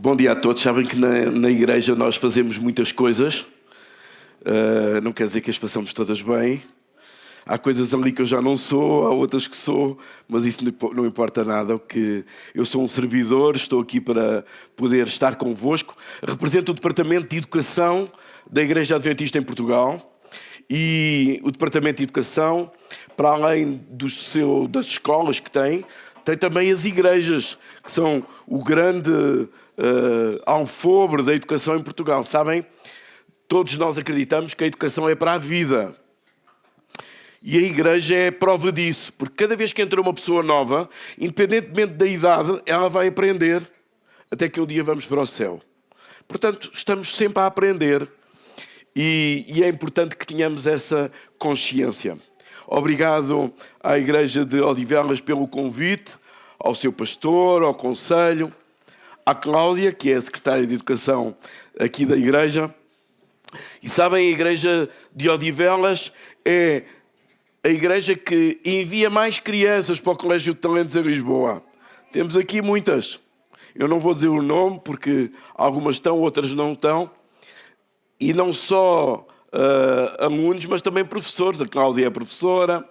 Bom dia a todos. Sabem que na igreja nós fazemos muitas coisas. Não quer dizer que as façamos todas bem. Há coisas ali que eu já não sou, há outras que sou, mas isso não importa nada. Que eu sou um servidor, estou aqui para poder estar convosco. Represento o Departamento de Educação da Igreja Adventista em Portugal. E o Departamento de Educação, para além das escolas que tem também as igrejas, que são o grande alfobre da educação em Portugal. Sabem, todos nós acreditamos que a educação é para a vida. E a igreja é prova disso, porque cada vez que entra uma pessoa nova, independentemente da idade, ela vai aprender até que um dia vamos para o céu. Portanto, estamos sempre a aprender e é importante que tenhamos essa consciência. Obrigado à Igreja de Odivelas pelo convite, ao seu pastor, ao conselho, à Cláudia, que é a secretária de Educação aqui da Igreja. E sabem, a Igreja de Odivelas é a igreja que envia mais crianças para o Colégio de Talentos em Lisboa. Temos aqui muitas. Eu não vou dizer o nome, porque algumas estão, outras não estão. E não só alunos, mas também professores. A Cláudia é professora.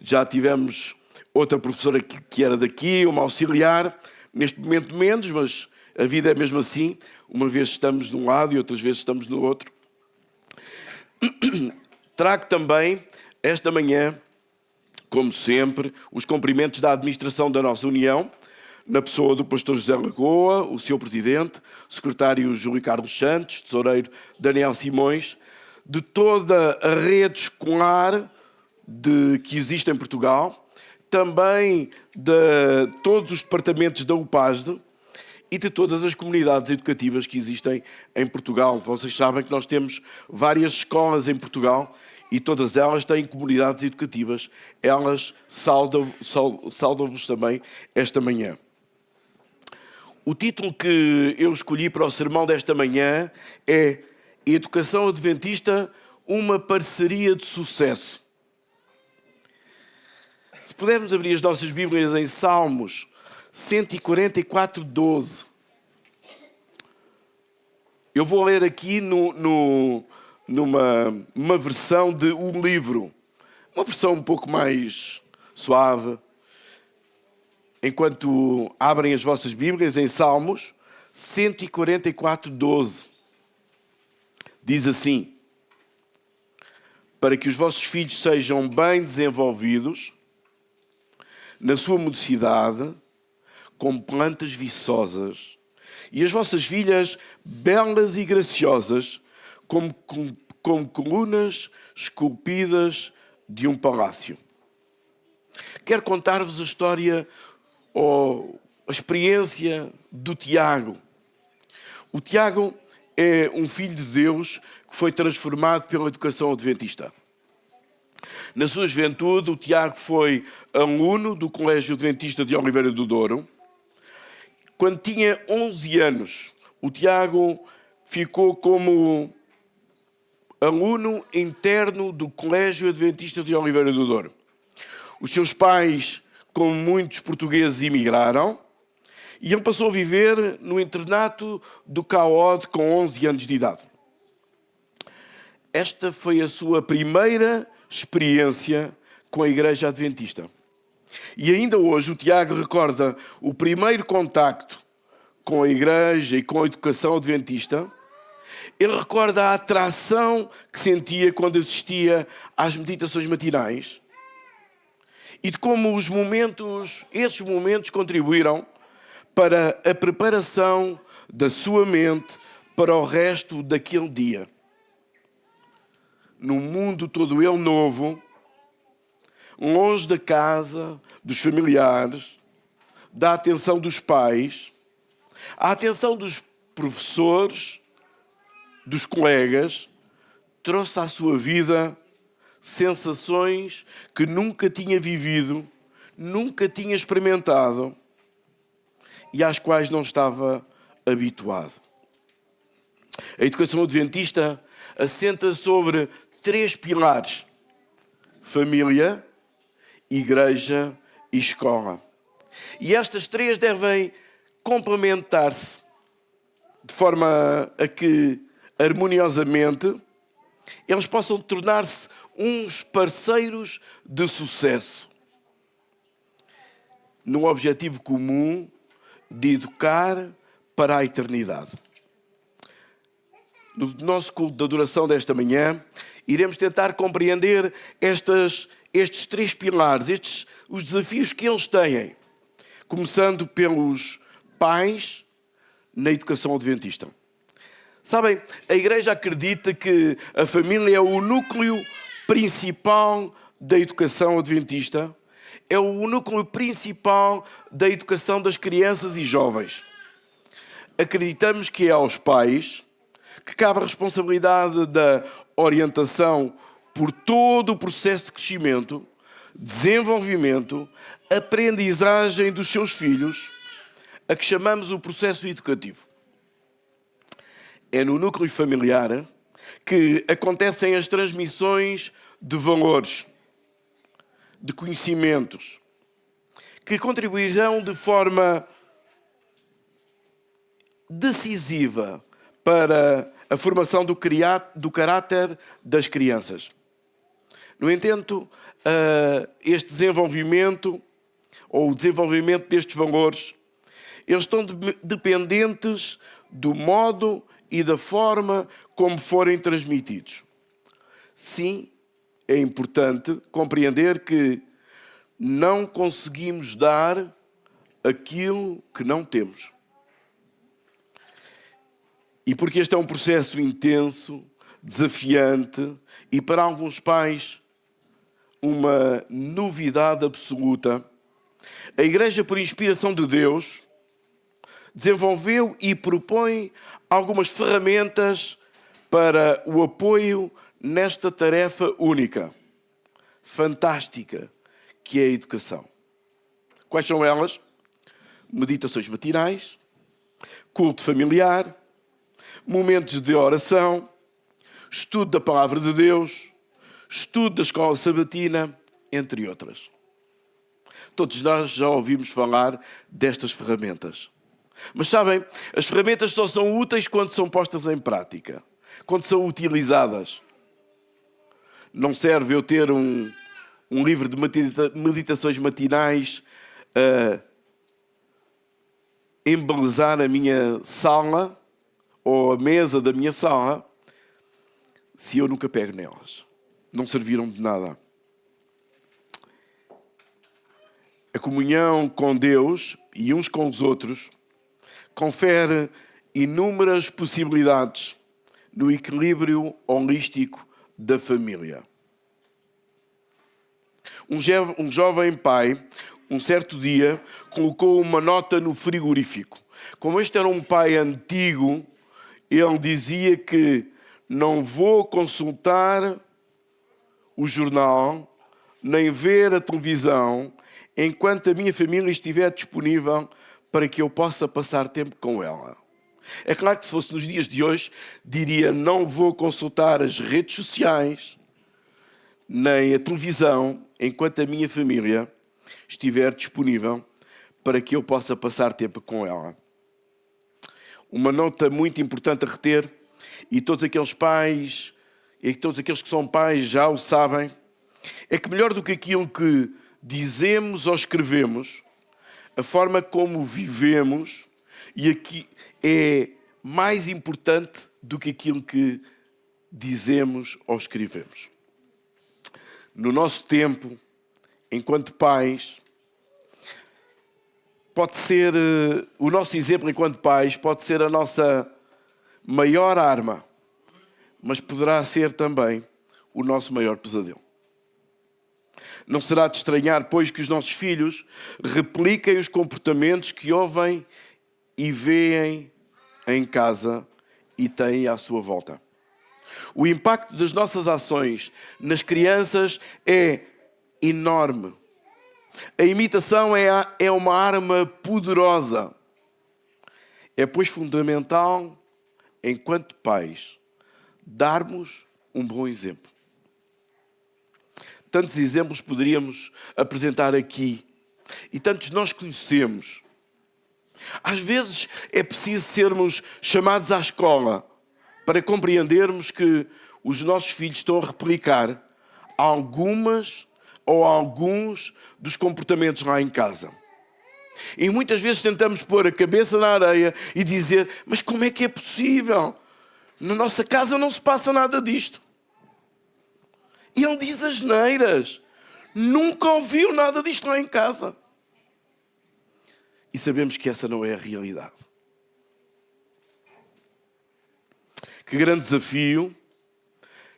Já tivemos outra professora que era daqui, uma auxiliar. Neste momento menos, mas a vida é mesmo assim. Uma vez estamos de um lado e outras vezes estamos no outro. Trago também, esta manhã, como sempre, os cumprimentos da administração da nossa União, na pessoa do pastor José Lagoa, o seu presidente, o secretário Júlio Carlos Santos, tesoureiro Daniel Simões, de toda a rede escolar que existe em Portugal, também de todos os departamentos da UPASD e de todas as comunidades educativas que existem em Portugal. Vocês sabem que nós temos várias escolas em Portugal e todas elas têm comunidades educativas. Elas saudam-vos também esta manhã. O título que eu escolhi para o sermão desta manhã é Educação Adventista, uma parceria de sucesso. Se pudermos abrir as nossas Bíblias em Salmos 144, 12. Eu vou ler aqui numa versão de um livro. Uma versão um pouco mais suave. Enquanto abrem as vossas Bíblias em Salmos 144, 12. Diz assim: para que os vossos filhos sejam bem desenvolvidos na sua mocidade, como plantas viçosas, e as vossas filhas belas e graciosas, como colunas esculpidas de um palácio. Quero contar-vos a história ou a experiência do Tiago. O Tiago é um filho de Deus que foi transformado pela educação adventista. Na sua juventude, o Tiago foi aluno do Colégio Adventista de Oliveira do Douro. Quando tinha 11 anos, o Tiago ficou como aluno interno do Colégio Adventista de Oliveira do Douro. Os seus pais, como muitos portugueses, emigraram e ele passou a viver no internato do CAOD com 11 anos de idade. Esta foi a sua primeira experiência com a Igreja Adventista. E ainda hoje o Tiago recorda o primeiro contacto com a Igreja e com a educação adventista. Ele recorda a atração que sentia quando assistia às meditações matinais e de como esses momentos contribuíram para a preparação da sua mente para o resto daquele dia. Num mundo todo ele novo, longe da casa, dos familiares, da atenção dos pais, a atenção dos professores, dos colegas, trouxe à sua vida sensações que nunca tinha vivido, nunca tinha experimentado e às quais não estava habituado. A educação adventista assenta sobre 3 pilares: família, igreja e escola. E estas 3 devem complementar-se. forma a que, harmoniosamente, eles possam tornar-se uns parceiros de sucesso, num objetivo comum de educar para a eternidade. No nosso culto de adoração desta manhã, iremos tentar compreender estes três pilares, os desafios que eles têm, começando pelos pais na educação adventista. Sabem, a Igreja acredita que a família é o núcleo principal da educação adventista, é o núcleo principal da educação das crianças e jovens. Acreditamos que é aos pais que cabe a responsabilidade da orientação por todo o processo de crescimento, desenvolvimento, aprendizagem dos seus filhos, a que chamamos o processo educativo. É no núcleo familiar que acontecem as transmissões de valores, de conhecimentos, que contribuirão de forma decisiva para a formação do caráter das crianças. No entanto, este desenvolvimento, ou o desenvolvimento destes valores, eles estão dependentes do modo e da forma como forem transmitidos. Sim, é importante compreender que não conseguimos dar aquilo que não temos. E porque este é um processo intenso, desafiante e para alguns pais uma novidade absoluta, a Igreja, por inspiração de Deus, desenvolveu e propõe algumas ferramentas para o apoio nesta tarefa única, fantástica, que é a educação. Quais são elas? Meditações matinais, culto familiar, momentos de oração, estudo da Palavra de Deus, estudo da escola sabatina, entre outras. Todos nós já ouvimos falar destas ferramentas. Mas sabem, as ferramentas só são úteis quando são postas em prática, quando são utilizadas. Não serve eu ter um livro de meditações matinais a embelezar a minha sala ou a mesa da minha sala se eu nunca pego nelas. Não serviram de nada. A comunhão com Deus e uns com os outros confere inúmeras possibilidades no equilíbrio holístico da família. Um jovem pai, um certo dia, colocou uma nota no frigorífico. Como este era um pai antigo, ele dizia que não vou consultar o jornal, nem ver a televisão, enquanto a minha família estiver disponível para que eu possa passar tempo com ela. É claro que se fosse nos dias de hoje, diria não vou consultar as redes sociais, nem a televisão, enquanto a minha família estiver disponível para que eu possa passar tempo com ela. Uma nota muito importante a reter, e todos aqueles pais, e todos aqueles que são pais já o sabem, é que melhor do que aquilo que dizemos ou escrevemos, a forma como vivemos, e aqui é mais importante do que aquilo que dizemos ou escrevemos. No nosso tempo, enquanto pais, pode ser, o nosso exemplo enquanto pais pode ser a nossa maior arma, mas poderá ser também o nosso maior pesadelo. Não será de estranhar, pois, que os nossos filhos repliquem os comportamentos que ouvem e veem em casa e têm à sua volta. O impacto das nossas ações nas crianças é enorme. A imitação é uma arma poderosa. É, pois, fundamental, enquanto pais, darmos um bom exemplo. Tantos exemplos poderíamos apresentar aqui, e tantos nós conhecemos. Às vezes é preciso sermos chamados à escola para compreendermos que os nossos filhos estão a replicar algumas ou alguns dos comportamentos lá em casa. E muitas vezes tentamos pôr a cabeça na areia e dizer: mas como é que é possível? Na nossa casa não se passa nada disto. E ele diz asneiras. Nunca ouviu nada disto lá em casa. E sabemos que essa não é a realidade. Que grande desafio,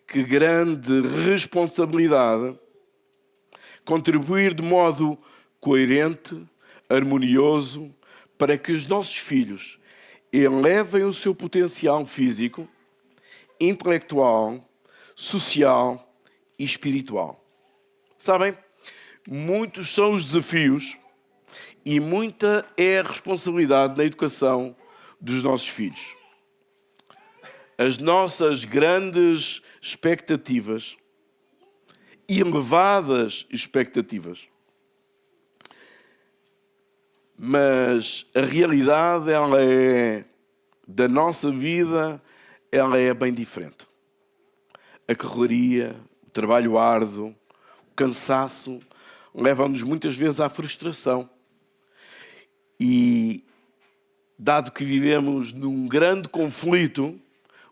que grande responsabilidade contribuir de modo coerente, harmonioso, para que os nossos filhos elevem o seu potencial físico, intelectual, social e espiritual. Sabem, muitos são os desafios e muita é a responsabilidade na educação dos nossos filhos. As nossas grandes expectativas, elevadas expectativas, mas a realidade, ela é da nossa vida, ela é bem diferente. A correria, o trabalho árduo, o cansaço levam-nos muitas vezes à frustração. E, dado que vivemos num grande conflito,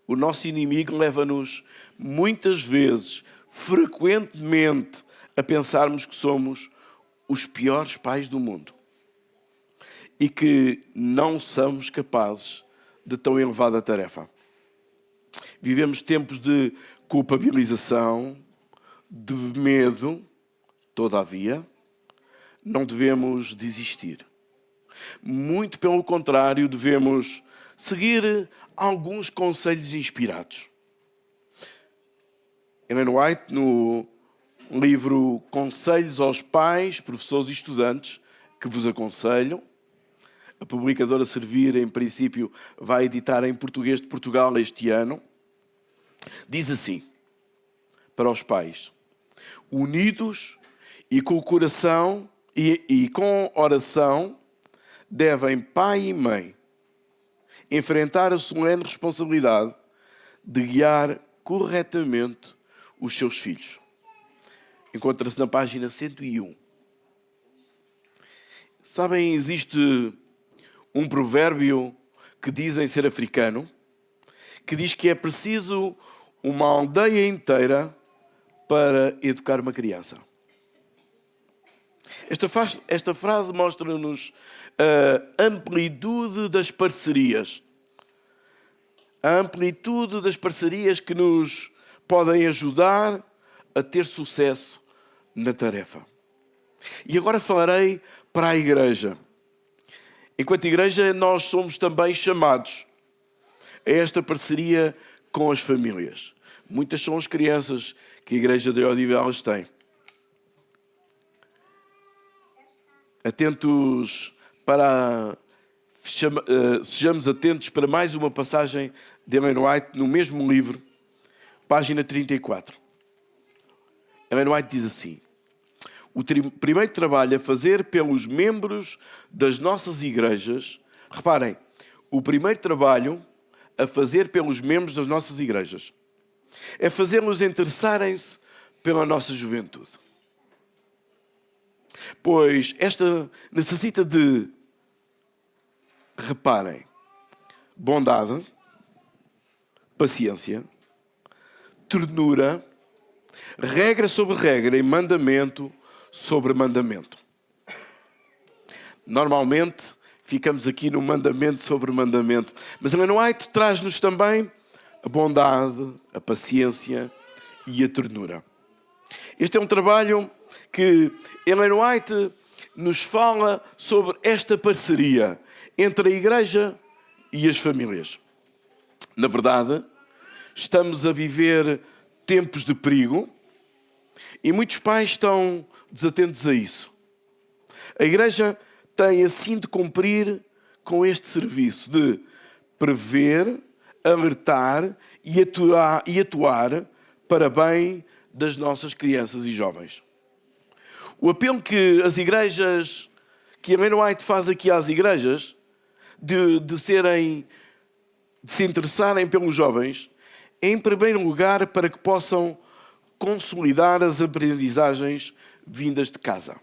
o nosso inimigo leva-nos muitas vezes, frequentemente, a pensarmos que somos os piores pais do mundo e que não somos capazes de tão elevada tarefa. Vivemos tempos de culpabilização, de medo. Todavia, não devemos desistir. Muito pelo contrário, devemos seguir alguns conselhos inspirados. Ellen White, no livro Conselhos aos Pais, Professores e Estudantes, que vos aconselho, a publicadora Servir, em princípio, vai editar em português de Portugal este ano, diz assim, para os pais: unidos e com o coração e com oração, devem pai e mãe enfrentar a solene responsabilidade de guiar corretamente os seus filhos. Encontra-se na página 101. Sabem, existe um provérbio que dizem ser africano, que diz que é preciso uma aldeia inteira para educar uma criança. Esta frase mostra-nos a amplitude das parcerias. A amplitude das parcerias que nos podem ajudar a ter sucesso na tarefa. E agora falarei para a igreja. Enquanto igreja, nós somos também chamados a esta parceria com as famílias. Muitas são as crianças que a igreja de Odivelas tem. Sejamos atentos para mais uma passagem de Ellen White no mesmo livro, página 34. Ellen White diz assim: o primeiro trabalho a fazer pelos membros das nossas igrejas, reparem, o primeiro trabalho a fazer pelos membros das nossas igrejas é fazê-los interessarem-se pela nossa juventude. Pois esta necessita de, reparem, bondade, paciência, ternura, regra sobre regra e mandamento sobre mandamento. Normalmente ficamos aqui no mandamento sobre mandamento, mas Ellen White traz-nos também a bondade, a paciência e a ternura. Este é um trabalho que Ellen White nos fala sobre esta parceria entre a igreja e as famílias. Na verdade, estamos a viver tempos de perigo e muitos pais estão desatentos a isso. A igreja tem assim de cumprir com este serviço de prever, alertar e atuar para bem das nossas crianças e jovens. O apelo que as igrejas, que a Ellen White faz aqui às igrejas, de se interessarem pelos jovens é, em primeiro lugar, para que possam consolidar as aprendizagens vindas de casa.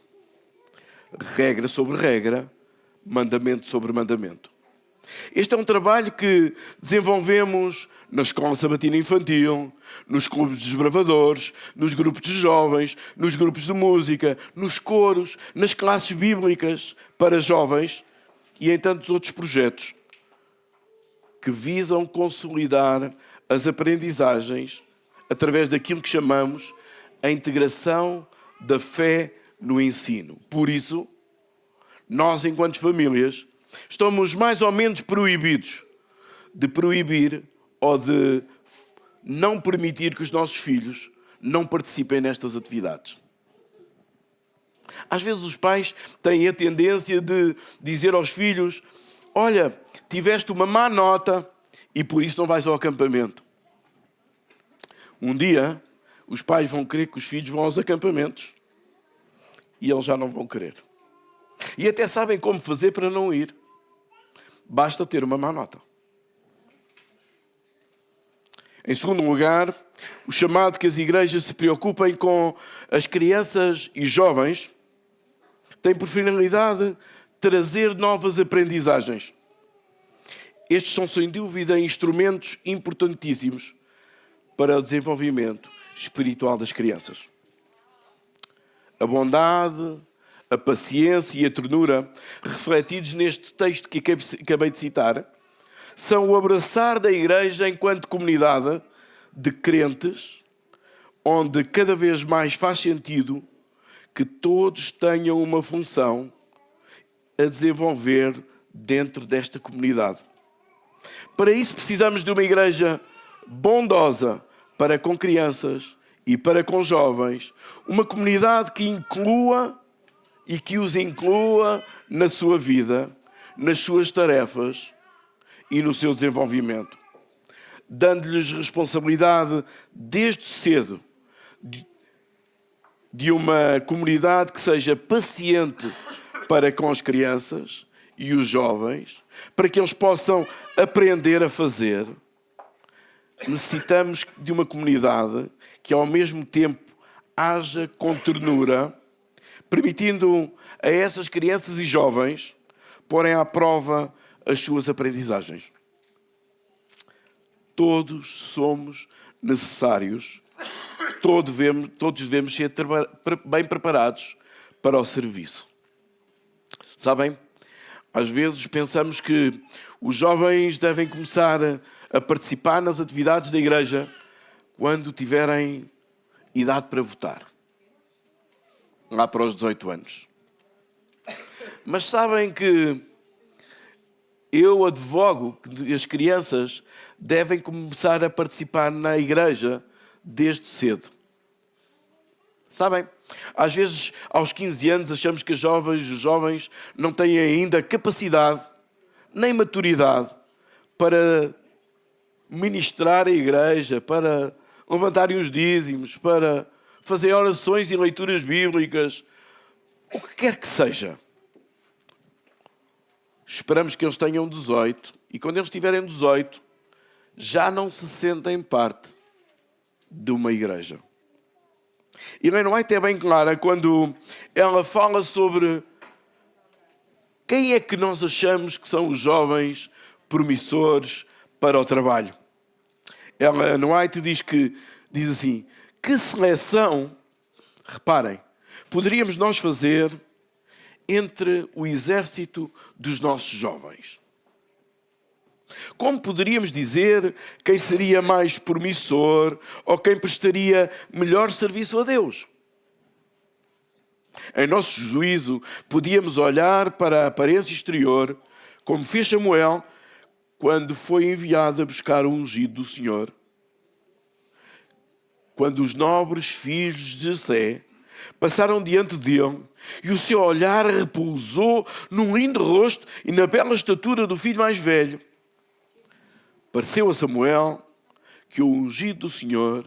Regra sobre regra, mandamento sobre mandamento. Este é um trabalho que desenvolvemos na escola sabatina infantil, nos clubes de desbravadores, nos grupos de jovens, nos grupos de música, nos coros, nas classes bíblicas para jovens e em tantos outros projetos que visam consolidar as aprendizagens através daquilo que chamamos a integração da fé no ensino. Por isso, nós, enquanto famílias, estamos mais ou menos proibidos de proibir ou de não permitir que os nossos filhos não participem nestas atividades. Às vezes os pais têm a tendência de dizer aos filhos: olha, tiveste uma má nota e por isso não vais ao acampamento. Um dia, os pais vão querer que os filhos vão aos acampamentos e eles já não vão querer. E até sabem como fazer para não ir. Basta ter uma má nota. Em segundo lugar, o chamado que as igrejas se preocupem com as crianças e jovens tem por finalidade trazer novas aprendizagens. Estes são, sem dúvida, instrumentos importantíssimos para o desenvolvimento espiritual das crianças. A bondade, a paciência e a ternura, refletidos neste texto que acabei de citar, são o abraçar da igreja enquanto comunidade de crentes, onde cada vez mais faz sentido que todos tenham uma função a desenvolver dentro desta comunidade. Para isso precisamos de uma igreja bondosa para com crianças e para com jovens, uma comunidade que inclua e que os inclua na sua vida, nas suas tarefas e no seu desenvolvimento, dando-lhes responsabilidade desde cedo de uma comunidade que seja paciente para com as crianças e os jovens, para que eles possam aprender a fazer. Necessitamos de uma comunidade que ao mesmo tempo haja com ternura, permitindo a essas crianças e jovens porem à prova as suas aprendizagens. Todos somos necessários, todos devemos ser bem preparados para o serviço. Sabem, às vezes pensamos que os jovens devem começar a participar nas atividades da igreja quando tiverem idade para votar, lá para os 18 anos. Mas sabem que eu advogo que as crianças devem começar a participar na igreja desde cedo. Sabem, às vezes aos 15 anos achamos que os jovens não têm ainda capacidade nem maturidade para ministrar a igreja, para levantarem os dízimos, para fazer orações e leituras bíblicas, o que quer que seja. Esperamos que eles tenham 18 e quando eles tiverem 18 já não se sentem parte de uma igreja. E Ellen White é bem clara quando ela fala sobre quem é que nós achamos que são os jovens promissores para o trabalho. Ellen White diz assim, que seleção, reparem, poderíamos nós fazer entre o exército dos nossos jovens? Como poderíamos dizer quem seria mais promissor ou quem prestaria melhor serviço a Deus? Em nosso juízo, podíamos olhar para a aparência exterior, como fez Samuel quando foi enviado a buscar o ungido do Senhor. Quando os nobres filhos de Jessé passaram diante dele e o seu olhar repousou num lindo rosto e na bela estatura do filho mais velho, pareceu a Samuel que o ungido do Senhor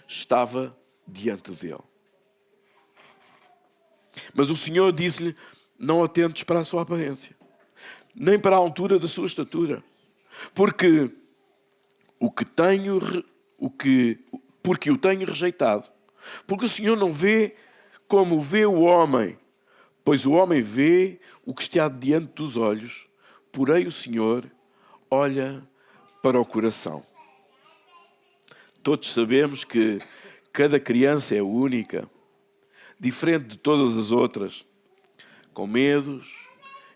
estava diante dele. Mas o Senhor disse-lhe, não atentes para a sua aparência. nem para a altura da sua estatura. Porque porque o tenho rejeitado. Porque o Senhor não vê como vê o homem, pois o homem vê o que está diante dos olhos, porém o Senhor olha para o coração. Todos sabemos que cada criança é única, diferente de todas as outras, com medos,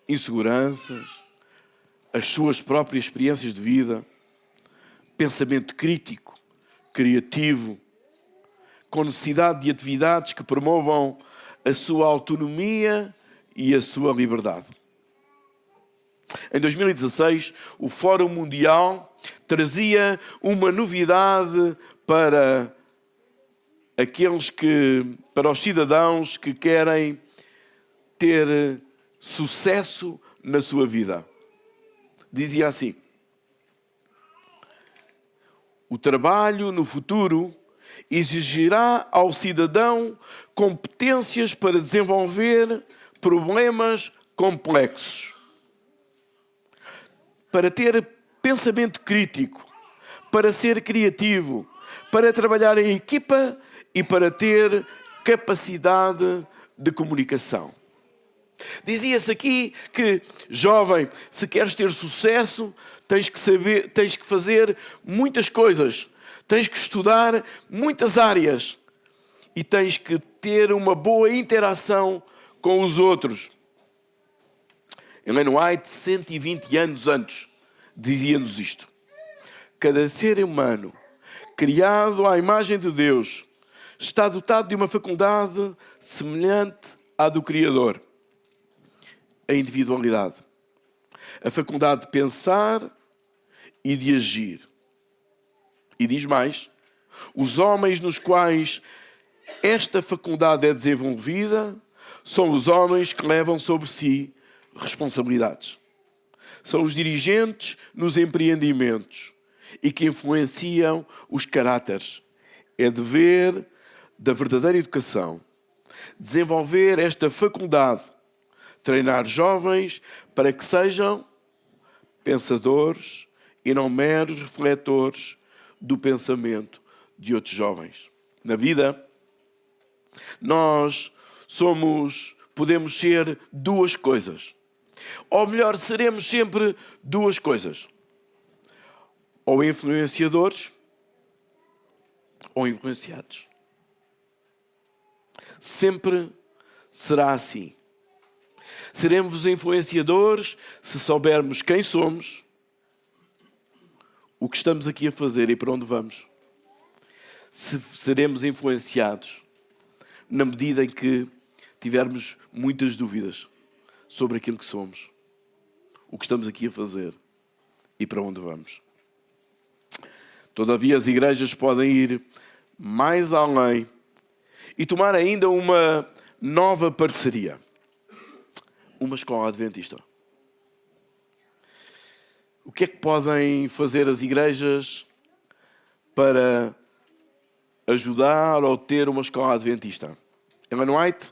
inseguranças, as suas próprias experiências de vida, pensamento crítico, criativo, com necessidade de atividades que promovam a sua autonomia e a sua liberdade. Em 2016, o Fórum Mundial trazia uma novidade para para os cidadãos que querem ter sucesso na sua vida. Dizia assim: o trabalho no futuro exigirá ao cidadão competências para desenvolver problemas complexos, para ter pensamento crítico, para ser criativo, para trabalhar em equipa e para ter capacidade de comunicação. Dizia-se aqui que, jovem, se queres ter sucesso, tens que fazer muitas coisas, tens que estudar muitas áreas e tens que ter uma boa interação com os outros. Ellen White, 120 anos antes, dizia-nos isto: cada ser humano criado à imagem de Deus está dotado de uma faculdade semelhante à do Criador. A individualidade, a faculdade de pensar e de agir. E diz mais: os homens nos quais esta faculdade é desenvolvida são os homens que levam sobre si responsabilidades. São os dirigentes nos empreendimentos e que influenciam os caráteres. É dever da verdadeira educação desenvolver esta faculdade, treinar jovens para que sejam pensadores e não meros refletores do pensamento de outros jovens. Na vida, nós podemos ser duas coisas. Ou melhor, seremos sempre duas coisas. Ou influenciadores, ou influenciados. Sempre será assim. Seremos influenciadores se soubermos quem somos, o que estamos aqui a fazer e para onde vamos. Seremos influenciados na medida em que tivermos muitas dúvidas sobre aquilo que somos, o que estamos aqui a fazer e para onde vamos. Todavia, as igrejas podem ir mais além e tomar ainda uma nova parceria. Uma escola adventista. O que é que podem fazer as igrejas para ajudar ou ter uma escola adventista? Ellen White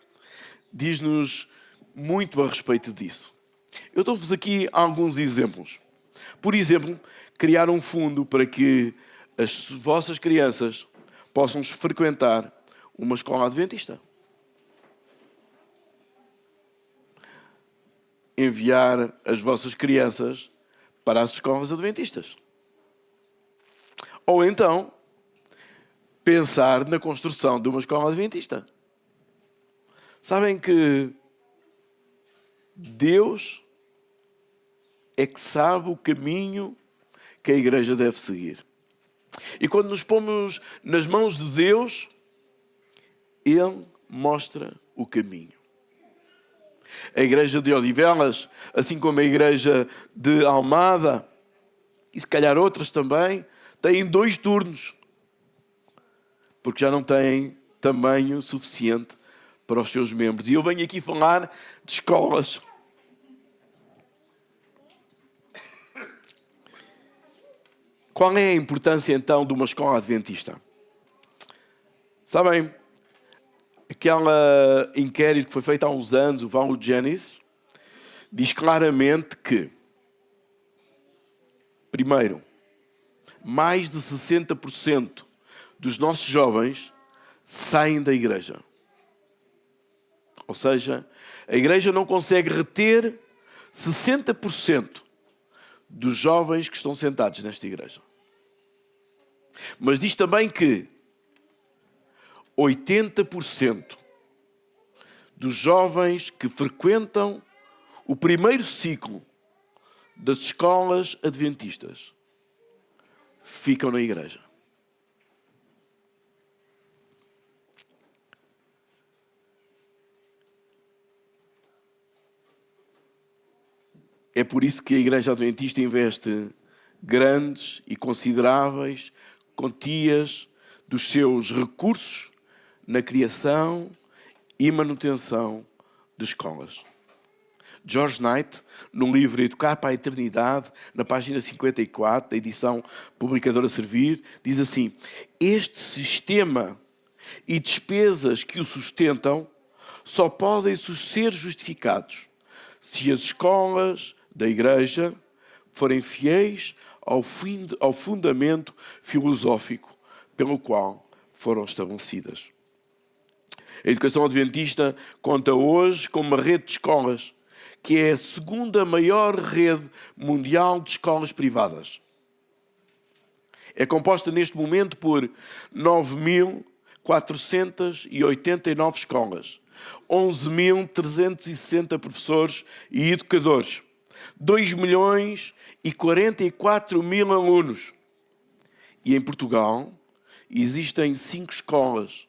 diz-nos muito a respeito disso. Eu dou-vos aqui alguns exemplos. Por exemplo, criar um fundo para que as vossas crianças possam frequentar uma escola adventista. Enviar as vossas crianças para as escolas adventistas. Ou então, pensar na construção de uma escola adventista. Sabem que Deus é que sabe o caminho que a igreja deve seguir. E quando nos pomos nas mãos de Deus, Ele mostra o caminho. A igreja de Odivelas, assim como a igreja de Almada, e se calhar outras também, têm 2 turnos, porque já não têm tamanho suficiente para os seus membros. E eu venho aqui falar de escolas. Qual é a importância então de uma escola adventista? Sabem, aquele inquérito que foi feito há uns anos, o Value Genesis, diz claramente que, primeiro, mais de 60% dos nossos jovens saem da igreja. Ou seja, a igreja não consegue reter 60% dos jovens que estão sentados nesta igreja. Mas diz também que 80% dos jovens que frequentam o primeiro ciclo das escolas adventistas ficam na igreja. É por isso que a Igreja Adventista investe grandes e consideráveis quantias dos seus recursos na criação e manutenção de escolas. George Knight, no livro Educar para a Eternidade, na página 54, da edição Publicadora Servir, diz assim: este sistema e despesas que o sustentam só podem ser justificados se as escolas da Igreja forem fiéis ao fundamento filosófico pelo qual foram estabelecidas. A educação adventista conta hoje com uma rede de escolas que é a segunda maior rede mundial de escolas privadas. É composta neste momento por 9.489 escolas, 11.360 professores e educadores, 2.044.000 alunos. E em Portugal existem 5 escolas,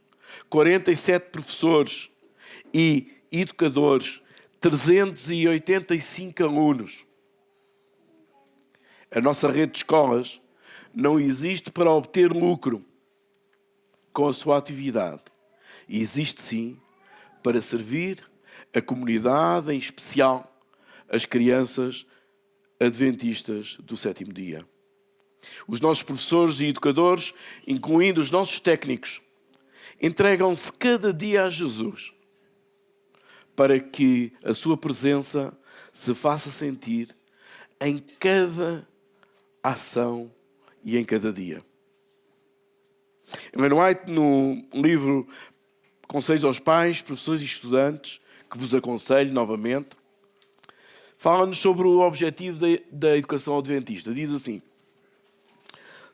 47 professores e educadores, 385 alunos. A nossa rede de escolas não existe para obter lucro com a sua atividade. E existe sim para servir a comunidade, em especial as crianças adventistas do sétimo dia. Os nossos professores e educadores, incluindo os nossos técnicos, entregam-se cada dia a Jesus para que a sua presença se faça sentir em cada ação e em cada dia. Ellen White, no livro Conselhos aos Pais, Professores e Estudantes, que vos aconselho novamente, fala-nos sobre o objetivo da educação adventista. Diz assim: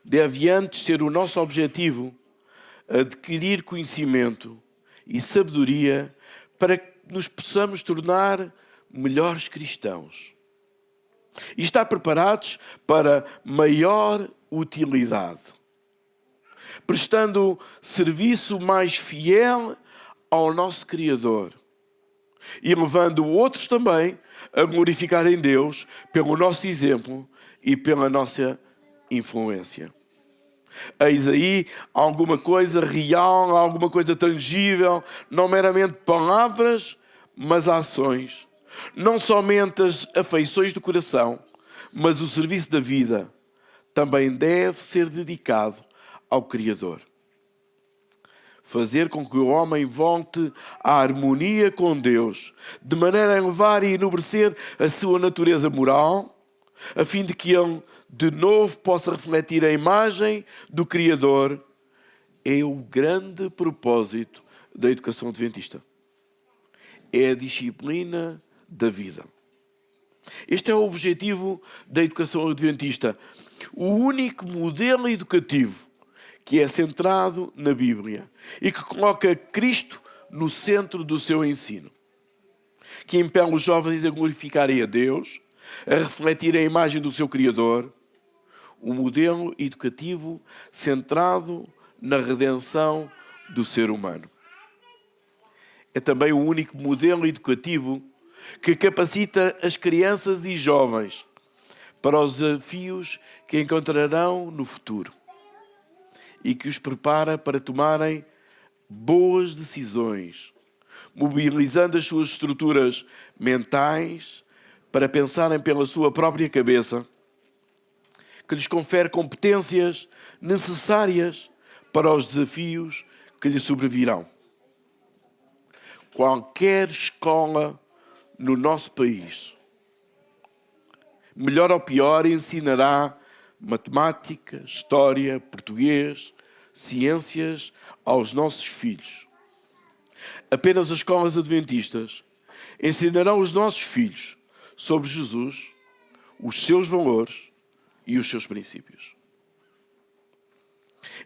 deve antes ser o nosso objetivo adquirir conhecimento e sabedoria para que nos possamos tornar melhores cristãos e estar preparados para maior utilidade, prestando serviço mais fiel ao nosso Criador e levando outros também a glorificarem Deus pelo nosso exemplo e pela nossa influência. Eis aí alguma coisa real, alguma coisa tangível, não meramente palavras, mas ações. Não somente as afeições do coração, mas o serviço da vida também deve ser dedicado ao Criador. Fazer com que o homem volte à harmonia com Deus, de maneira a elevar e enobrecer a sua natureza moral, a fim de que ele de novo possa refletir a imagem do Criador, é o grande propósito da educação adventista. É a disciplina da vida. Este é o objetivo da educação adventista. O único modelo educativo que é centrado na Bíblia e que coloca Cristo no centro do seu ensino. Que impele os jovens a glorificarem a Deus, a refletir a imagem do seu Criador, um modelo educativo centrado na redenção do ser humano. É também o único modelo educativo que capacita as crianças e jovens para os desafios que encontrarão no futuro e que os prepara para tomarem boas decisões, mobilizando as suas estruturas mentais para pensarem pela sua própria cabeça, que lhes confere competências necessárias para os desafios que lhes sobrevirão. Qualquer escola no nosso país melhor ou pior, ensinará matemática, história, português, ciências aos nossos filhos. Apenas as escolas adventistas ensinarão os nossos filhos sobre Jesus, os seus valores e os seus princípios.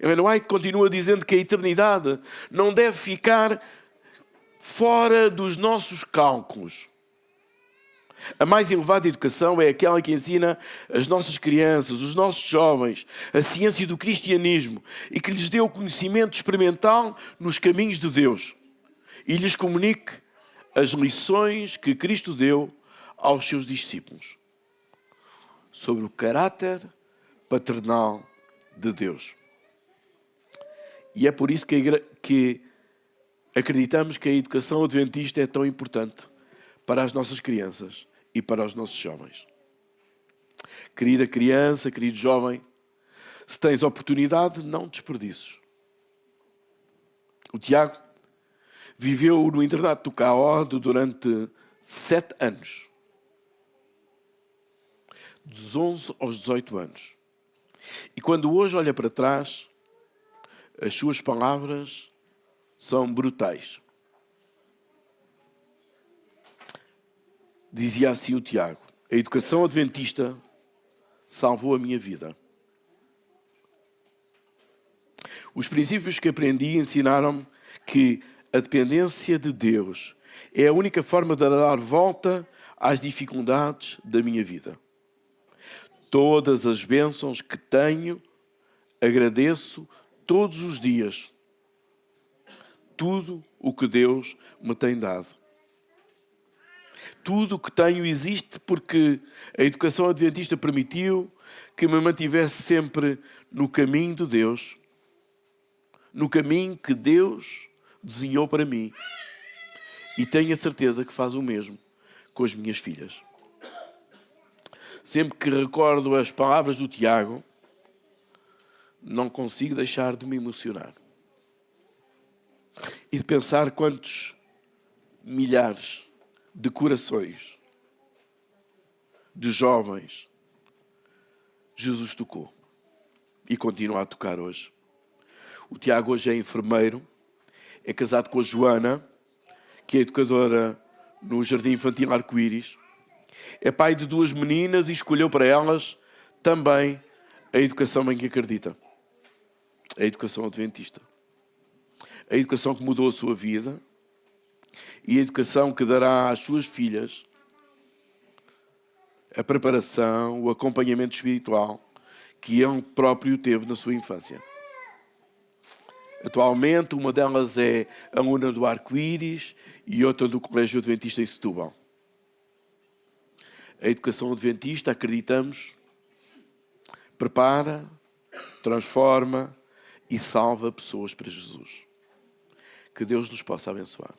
Ellen White continua dizendo que a eternidade não deve ficar fora dos nossos cálculos. A mais elevada educação é aquela que ensina as nossas crianças, os nossos jovens, a ciência do cristianismo e que lhes dê o conhecimento experimental nos caminhos de Deus e lhes comunique as lições que Cristo deu aos seus discípulos sobre o caráter paternal de Deus. E é por isso que acreditamos que a educação adventista é tão importante para as nossas crianças e para os nossos jovens. Querida criança, querido jovem, se tens oportunidade, não desperdices. O Tiago viveu no internato do Caode durante 7 anos. Dos 11 aos 18 anos. E quando hoje olha para trás, as suas palavras são brutais. Dizia assim o Tiago: a educação adventista salvou a minha vida. Os princípios que aprendi ensinaram-me que a dependência de Deus é a única forma de dar volta às dificuldades da minha vida. Todas as bênçãos que tenho, agradeço todos os dias. Tudo o que Deus me tem dado. Tudo o que tenho existe porque a educação adventista permitiu que me mantivesse sempre no caminho de Deus, no caminho que Deus desenhou para mim. E tenho a certeza que faz o mesmo com as minhas filhas. Sempre que recordo as palavras do Tiago, não consigo deixar de me emocionar. E de pensar quantos milhares de corações, de jovens, Jesus tocou. E continua a tocar hoje. O Tiago hoje é enfermeiro, é casado com a Joana, que é educadora no Jardim Infantil Arco-Íris. É pai de 2 meninas e escolheu para elas também a educação em que acredita. A educação adventista. A educação que mudou a sua vida e a educação que dará às suas filhas a preparação, o acompanhamento espiritual que ele próprio teve na sua infância. Atualmente, uma delas é aluna do Arco-Íris e outra do Colégio Adventista em Setúbal. A educação adventista, acreditamos, prepara, transforma e salva pessoas para Jesus. Que Deus nos possa abençoar.